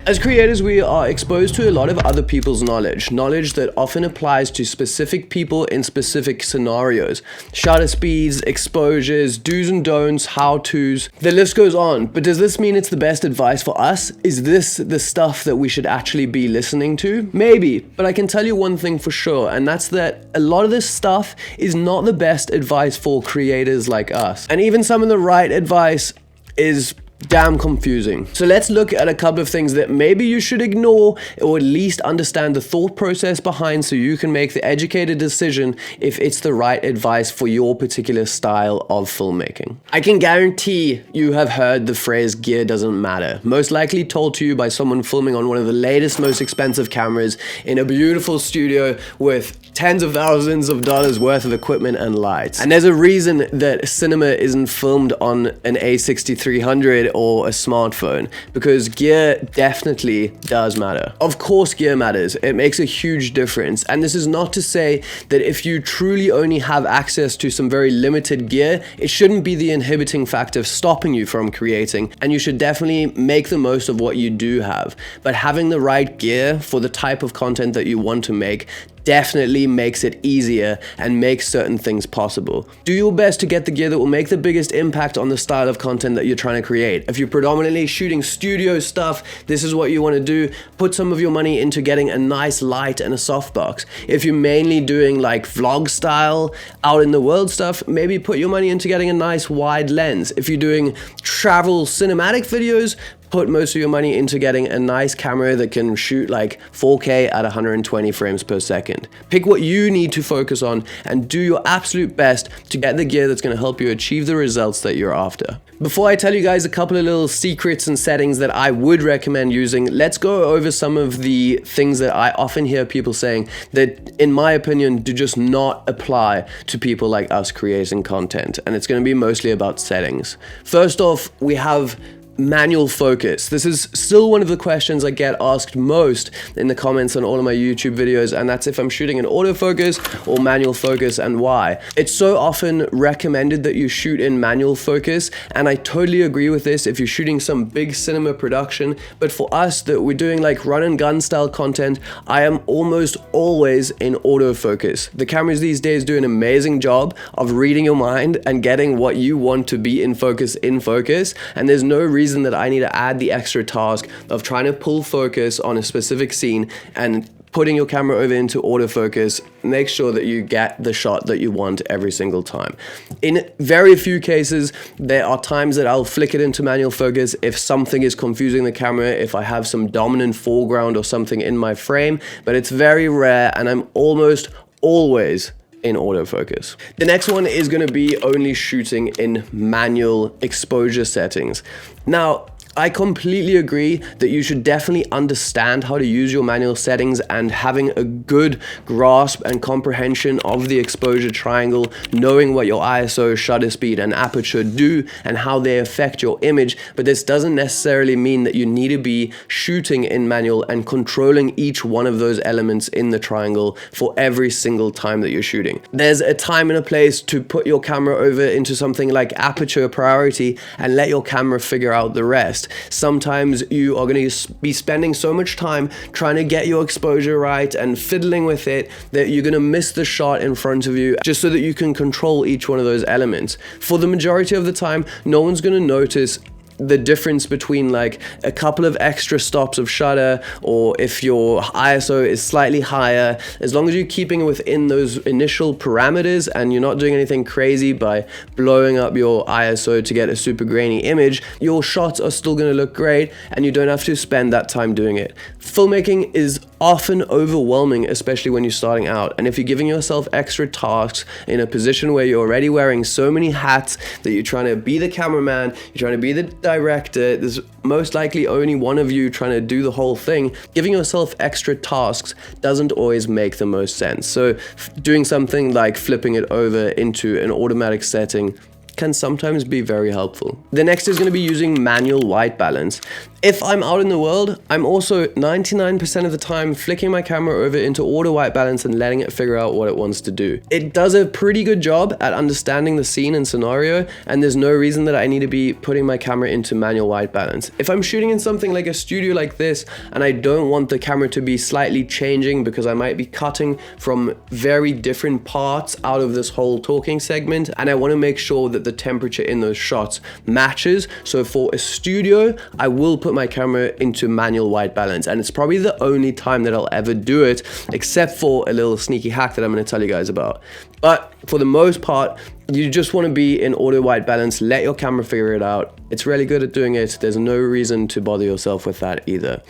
As creators, we are exposed to a lot of other people's knowledge that often applies to specific people in specific scenarios. Shutter speeds, exposures, do's and don'ts, how-tos, the list goes on. But does this mean it's the best advice for us? Is this the stuff that we should actually be listening to? Maybe, but I can tell you one thing for sure, and that's that a lot of this stuff is not the best advice for creators like us. And even some of the right advice is damn confusing. So let's look at a couple of things that maybe you should ignore, or at least understand the thought process behind, so you can make the educated decision if it's the right advice for your particular style of filmmaking. I can guarantee you have heard the phrase gear doesn't matter, most likely told to you by someone filming on one of the latest, most expensive cameras in a beautiful studio with tens of thousands of dollars worth of equipment and lights. And there's a reason that cinema isn't filmed on an A6300 or a smartphone, because gear definitely does matter. Of course gear matters, it makes a huge difference, and this is not to say that if you truly only have access to some very limited gear, it shouldn't be the inhibiting factor stopping you from creating, and you should definitely make the most of what you do have. But having the right gear for the type of content that you want to make definitely makes it easier and makes certain things possible. Do your best to get the gear that will make the biggest impact on the style of content that you're trying to create. If you're predominantly shooting studio stuff, this is what you want to do. Put some of your money into getting a nice light and a softbox. If you're mainly doing like vlog style, out in the world stuff, maybe put your money into getting a nice wide lens. If you're doing travel cinematic videos, put most of your money into getting a nice camera that can shoot like 4K at 120 frames per second. Pick what you need to focus on and do your absolute best to get the gear that's going to help you achieve the results that you're after. Before I tell you guys a couple of little secrets and settings that I would recommend using, let's go over some of the things that I often hear people saying that, in my opinion, do just not apply to people like us creating content. And it's going to be mostly about settings. First off, we have manual focus. This is still one of the questions I get asked most in the comments on all of my YouTube videos, and that's if I'm shooting in autofocus or manual focus and why. It's so often recommended that you shoot in manual focus, and I totally agree with this if you're shooting some big cinema production, but for us that we're doing like run and gun style content, I am almost always in autofocus. The cameras these days do an amazing job of reading your mind and getting what you want to be in focus, and there's no reason that I need to add the extra task of trying to pull focus on a specific scene and putting your camera over into autofocus. Make sure that you get the shot that you want every single time. In very few cases, there are times that I'll flick it into manual focus if something is confusing the camera, if I have some dominant foreground or something in my frame, but it's very rare, and I'm almost always in autofocus. The next one is going to be only shooting in manual exposure settings. Now, I completely agree that you should definitely understand how to use your manual settings, and having a good grasp and comprehension of the exposure triangle, knowing what your ISO, shutter speed, and aperture do and how they affect your image. But this doesn't necessarily mean that you need to be shooting in manual and controlling each one of those elements in the triangle for every single time that you're shooting. There's a time and a place to put your camera over into something like aperture priority and let your camera figure out the rest. Sometimes you are going to be spending so much time trying to get your exposure right and fiddling with it that you're going to miss the shot in front of you, just so that you can control each one of those elements. For the majority of the time, no one's going to notice the difference between like a couple of extra stops of shutter, or if your ISO is slightly higher. As long as you're keeping it within those initial parameters and you're not doing anything crazy by blowing up your ISO to get a super grainy image, your shots are still going to look great and you don't have to spend that time doing it. Filmmaking is often overwhelming, especially when you're starting out, and if you're giving yourself extra tasks in a position where you're already wearing so many hats that you're trying to be the cameraman, you're trying to be the director, there's most likely only one of you trying to do the whole thing, giving yourself extra tasks doesn't always make the most sense. So doing something like flipping it over into an automatic setting can sometimes be very helpful. The next is going to be using manual white balance. If I'm out in the world, I'm also 99% of the time flicking my camera over into auto white balance and letting it figure out what it wants to do. It does a pretty good job at understanding the scene and scenario, and there's no reason that I need to be putting my camera into manual white balance. If I'm shooting in something like a studio like this, and I don't want the camera to be slightly changing because I might be cutting from very different parts out of this whole talking segment, and I want to make sure that the temperature in those shots matches. So for a studio, I will put my camera into manual white balance, and it's probably the only time that I'll ever do it, except for a little sneaky hack that I'm going to tell you guys about. But for the most part, you just want to be in auto white balance, let your camera figure it out. It's really good at doing it. There's no reason to bother yourself with that either.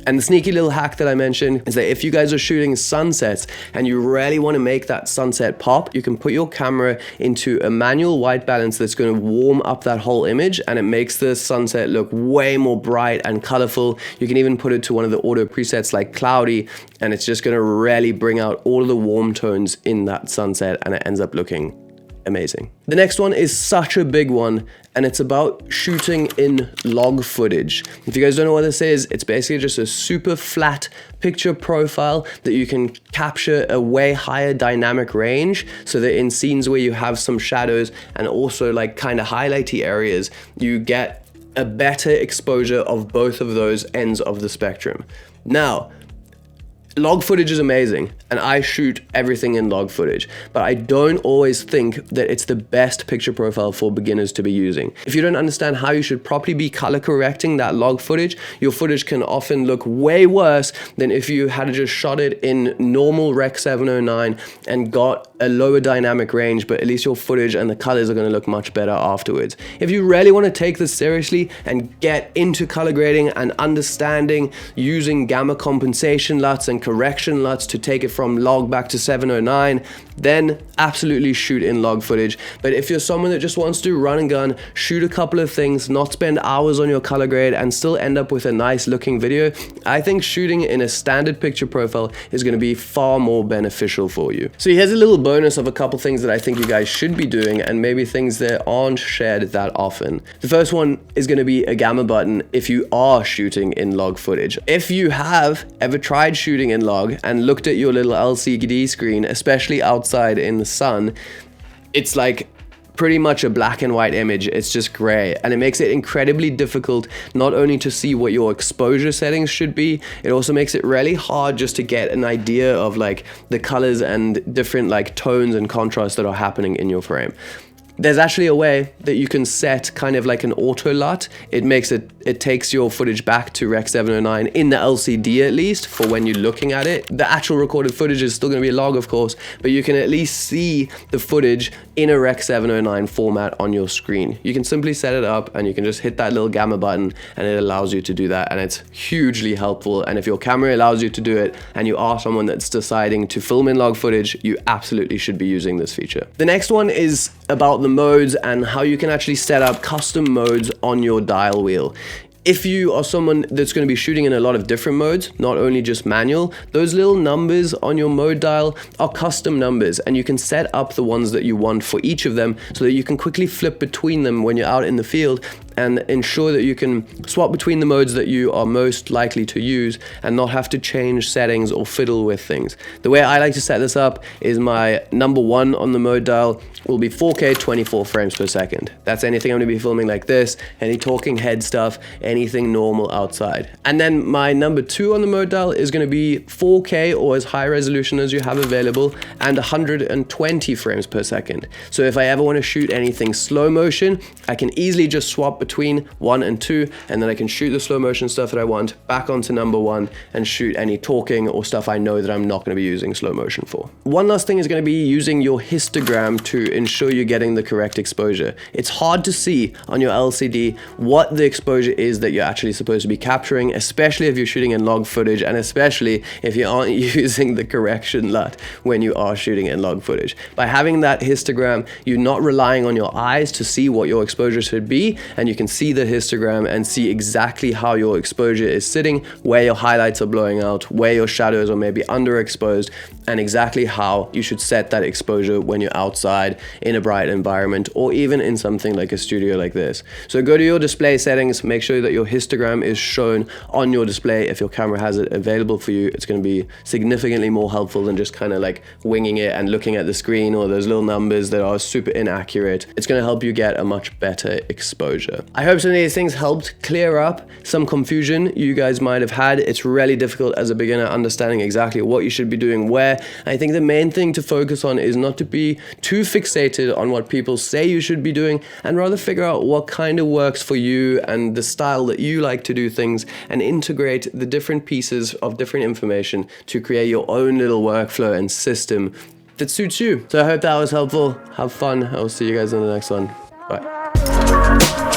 And the sneaky little hack that I mentioned is that if you guys are shooting sunsets and you really want to make that sunset pop, you can put your camera into a manual white balance that's going to warm up that whole image, and it makes the sunset look way more bright and colorful. You can even put it to one of the auto presets like cloudy, and it's just going to really bring out all of the warm tones in that sunset, and it ends up looking amazing. The next one is such a big one, and it's about shooting in log footage. If you guys don't know what this is, it's basically just a super flat picture profile that you can capture a way higher dynamic range, so that in scenes where you have some shadows and also like kind of highlighty areas, you get a better exposure of both of those ends of the spectrum. Now, log footage is amazing, and I shoot everything in log footage, but I don't always think that it's the best picture profile for beginners to be using. If you don't understand how you should properly be color correcting that log footage, your footage can often look way worse than if you had just shot it in normal Rec 709 and got a lower dynamic range, but at least your footage and the colors are going to look much better afterwards. If you really want to take this seriously and get into color grading and understanding using gamma compensation LUTs and correction LUTs to take it from log back to 709, then absolutely shoot in log footage. But if you're someone that just wants to run and gun, shoot a couple of things, not spend hours on your color grade and still end up with a nice looking video, I think shooting in a standard picture profile is going to be far more beneficial for you. So here's a little bonus of a couple things that I think you guys should be doing, and maybe things that aren't shared that often. The first one is going to be a gamma button if you are shooting in log footage. If you have ever tried shooting in log and looked at your little LCD screen, especially outside in the sun, it's like pretty much a black and white image. It's just gray, and it makes it incredibly difficult not only to see what your exposure settings should be, it also makes it really hard just to get an idea of like the colors and different like tones and contrasts that are happening in your frame. There's actually a way that you can set kind of like an auto LUT. It takes your footage back to Rec 709 in the LCD, at least for when you're looking at it. The actual recorded footage is still going to be a log, of course, but you can at least see the footage in a Rec 709 format on your screen. You can simply set it up and you can just hit that little gamma button and it allows you to do that, and it's hugely helpful. And if your camera allows you to do it and you are someone that's deciding to film in log footage, you absolutely should be using this feature. The next one is about the modes and how you can actually set up custom modes on your dial wheel. If you are someone that's going to be shooting in a lot of different modes, not only just manual, those little numbers on your mode dial are custom numbers, and you can set up the ones that you want for each of them so that you can quickly flip between them when you're out in the field and ensure that you can swap between the modes that you are most likely to use and not have to change settings or fiddle with things. The way I like to set this up is my number one on the mode dial will be 4K 24 frames per second. That's anything I'm going to be filming like this, any talking head stuff, anything normal outside. And then my number two on the mode dial is going to be 4K or as high resolution as you have available and 120 frames per second. So if I ever want to shoot anything slow motion, I can easily just swap between 1 and 2, and then I can shoot the slow motion stuff that I want back onto number 1 and shoot any talking or stuff I know that I'm not going to be using slow motion for. One last thing is going to be using your histogram to ensure you're getting the correct exposure. It's hard to see on your LCD what the exposure is that you're actually supposed to be capturing, especially if you're shooting in log footage, and especially if you aren't using the correction LUT when you are shooting in log footage. By having that histogram, you're not relying on your eyes to see what your exposure should be, and you can see the histogram and see exactly how your exposure is sitting, where your highlights are blowing out, where your shadows are maybe underexposed, and exactly how you should set that exposure when you're outside in a bright environment, or even in something like a studio like this. So go to your display settings, make sure that your histogram is shown on your display. If your camera has it available for you, it's going to be significantly more helpful than just kind of like winging it and looking at the screen or those little numbers that are super inaccurate. It's going to help you get a much better exposure. I hope some of these things helped clear up some confusion you guys might have had. It's really difficult as a beginner understanding exactly what you should be doing where. I think the main thing to focus on is not to be too fixated on what people say you should be doing, and rather figure out what kind of works for you and the style that you like to do things, and integrate the different pieces of different information to create your own little workflow and system that suits you. So I hope that was helpful. Have fun. I will see you guys in the next one. Bye.